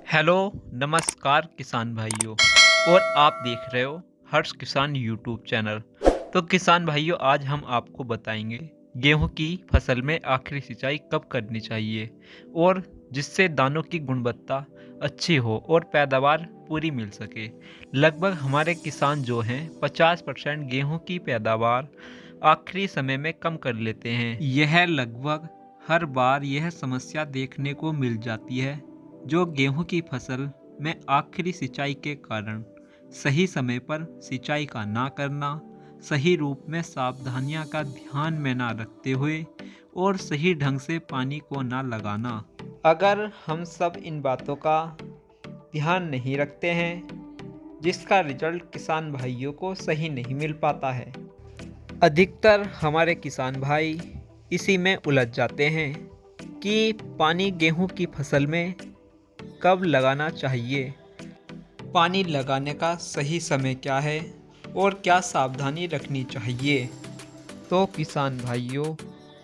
Hello, नमस्कार किसान भाइयों। और आप देख रहे हो हर्ष किसान यूट्यूब चैनल। तो किसान भाइयों, आज हम आपको बताएंगे गेहूं की फसल में आखिरी सिंचाई कब करनी चाहिए और जिससे दानों की गुणवत्ता अच्छी हो और पैदावार पूरी मिल सके। लगभग हमारे किसान जो हैं 50% गेहूं की पैदावार आखिरी समय में कम कर लेते हैं। यह लगभग हर बार यह समस्या देखने को मिल जाती है, जो गेहूं की फसल में आखिरी सिंचाई के कारण सही समय पर सिंचाई का ना करना, सही रूप में सावधानियां का ध्यान में ना रखते हुए और सही ढंग से पानी को ना लगाना। अगर हम सब इन बातों का ध्यान नहीं रखते हैं, जिसका रिजल्ट किसान भाइयों को सही नहीं मिल पाता है। अधिकतर हमारे किसान भाई इसी में उलझ जाते हैं कि पानी गेहूं की फसल में कब लगाना चाहिए, पानी लगाने का सही समय क्या है और क्या सावधानी रखनी चाहिए। तो किसान भाइयों,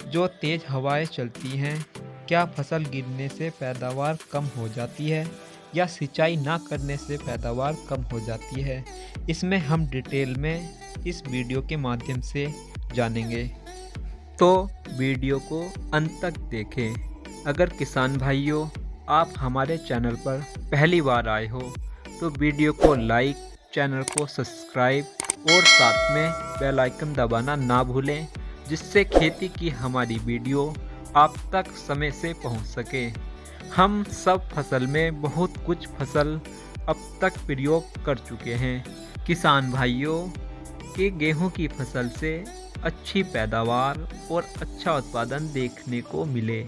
जो तेज़ हवाएं चलती हैं, क्या फसल गिरने से पैदावार कम हो जाती है या सिंचाई ना करने से पैदावार कम हो जाती है, इसमें हम डिटेल में इस वीडियो के माध्यम से जानेंगे। तो वीडियो को अंत तक देखें। अगर किसान भाइयों आप हमारे चैनल पर पहली बार आए हो तो वीडियो को लाइक, चैनल को सब्सक्राइब और साथ में बेल आइकन दबाना ना भूलें, जिससे खेती की हमारी वीडियो आप तक समय से पहुंच सके। हम सब फसल में बहुत कुछ फसल अब तक प्रयोग कर चुके हैं किसान भाइयों कि गेहूं की फसल से अच्छी पैदावार और अच्छा उत्पादन देखने को मिले।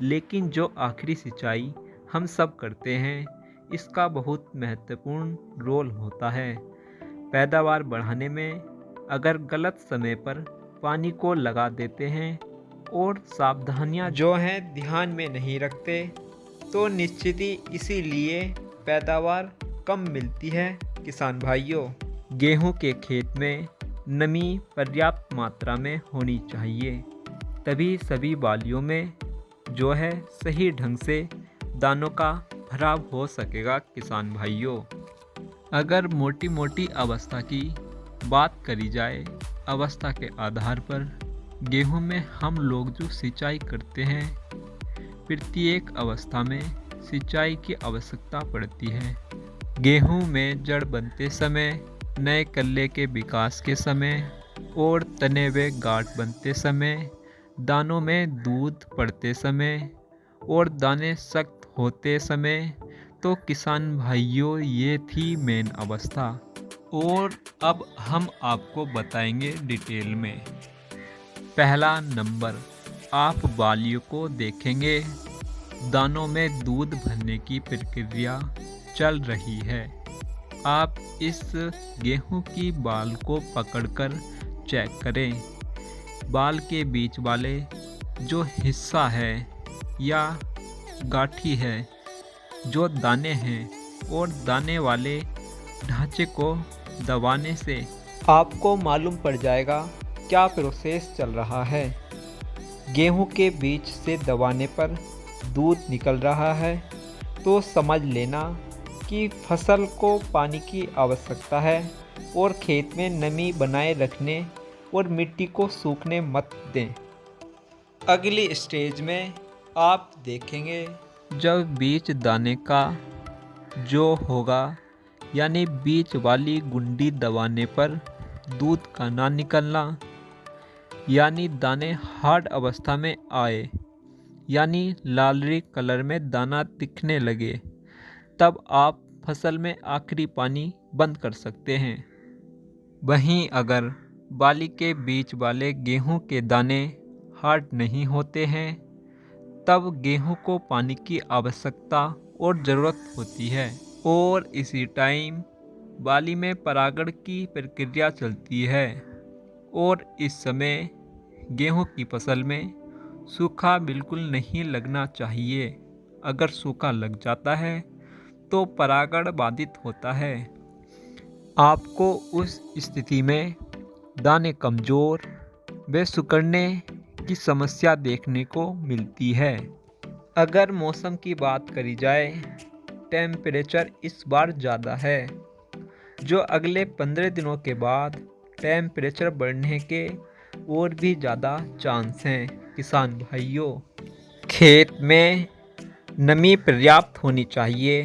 लेकिन जो आखिरी सिंचाई हम सब करते हैं, इसका बहुत महत्वपूर्ण रोल होता है पैदावार बढ़ाने में। अगर गलत समय पर पानी को लगा देते हैं और सावधानियां जो हैं ध्यान में नहीं रखते, तो निश्चित ही इसीलिए पैदावार कम मिलती है किसान भाइयों। गेहूं के खेत में नमी पर्याप्त मात्रा में होनी चाहिए, तभी सभी बालियों में जो है सही ढंग से दानों का भराव हो सकेगा किसान भाइयों। अगर मोटी मोटी अवस्था की बात करी जाए, अवस्था के आधार पर गेहूं में हम लोग जो सिंचाई करते हैं, प्रत्येक अवस्था में सिंचाई की आवश्यकता पड़ती है। गेहूं में जड़ बनते समय, नए कल्ले के विकास के समय और तने व गांठ बनते समय, दानों में दूध पड़ते समय और दाने सख्त होते समय, तो किसान भाइयों ये थी मेन अवस्था। और अब हम आपको बताएंगे डिटेल में। पहला नंबर, आप बालियों को देखेंगे, दानों में दूध भरने की प्रक्रिया चल रही है। आप इस गेहूं की बाल को पकड़कर चेक करें। बाल के बीच वाले जो हिस्सा है या गाठी है, जो दाने हैं, और दाने वाले ढांचे को दबाने से आपको मालूम पड़ जाएगा क्या प्रोसेस चल रहा है। गेहूं के बीच से दबाने पर दूध निकल रहा है, तो समझ लेना कि फसल को पानी की आवश्यकता है और खेत में नमी बनाए रखने और मिट्टी को सूखने मत दें। अगली स्टेज में आप देखेंगे, जब बीज दाने का जो होगा, यानी बीच वाली गुंडी दबाने पर दूध का ना निकलना, यानी दाने हार्ड अवस्था में आए, यानी लालरी कलर में दाना दिखने लगे, तब आप फसल में आखिरी पानी बंद कर सकते हैं। वहीं अगर बाली के बीच वाले गेहूं के दाने हार्ड नहीं होते हैं, तब गेहूं को पानी की आवश्यकता और ज़रूरत होती है। और इसी टाइम बाली में परागण की प्रक्रिया चलती है और इस समय गेहूं की फसल में सूखा बिल्कुल नहीं लगना चाहिए। अगर सूखा लग जाता है तो परागण बाधित होता है। आपको उस स्थिति में दाने कमज़ोर व सिकुड़ने की समस्या देखने को मिलती है। अगर मौसम की बात करी जाए टेम्परेचर इस बार ज़्यादा है, जो अगले 15 दिनों के बाद टेम्परेचर बढ़ने के और भी ज़्यादा चांस हैं। किसान भाइयों, खेत में नमी पर्याप्त होनी चाहिए,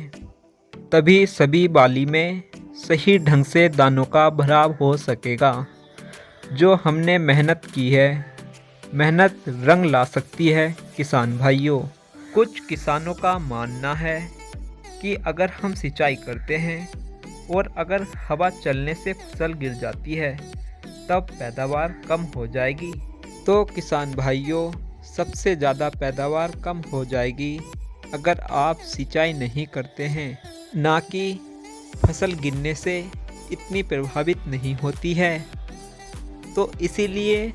तभी सभी बाली में सही ढंग से दानों का भराव हो सकेगा। जो हमने मेहनत की है, मेहनत रंग ला सकती है। किसान भाइयों, कुछ किसानों का मानना है कि अगर हम सिंचाई करते हैं और अगर हवा चलने से फसल गिर जाती है तब पैदावार कम हो जाएगी। तो किसान भाइयों, सबसे ज़्यादा पैदावार कम हो जाएगी अगर आप सिंचाई नहीं करते हैं, ना कि फसल गिरने से इतनी प्रभावित नहीं होती है। तो इसीलिए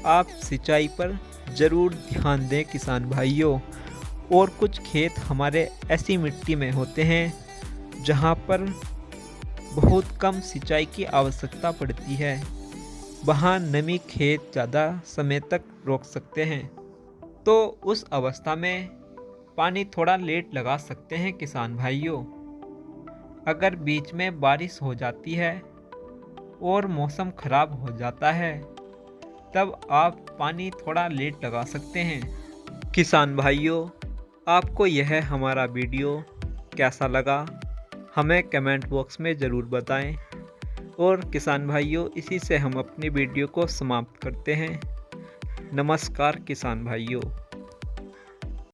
आप सिंचाई पर ज़रूर ध्यान दें किसान भाइयों। और कुछ खेत हमारे ऐसी मिट्टी में होते हैं जहाँ पर बहुत कम सिंचाई की आवश्यकता पड़ती है, वहाँ नमी खेत ज़्यादा समय तक रोक सकते हैं। तो उस अवस्था में पानी थोड़ा लेट लगा सकते हैं किसान भाइयों। अगर बीच में बारिश हो जाती है और मौसम ख़राब हो जाता है तब आप पानी थोड़ा लेट लगा सकते हैं। किसान भाइयों, आपको यह हमारा वीडियो कैसा लगा हमें कमेंट बॉक्स में ज़रूर बताएं। और किसान भाइयों, इसी से हम अपनी वीडियो को समाप्त करते हैं। नमस्कार किसान भाइयों।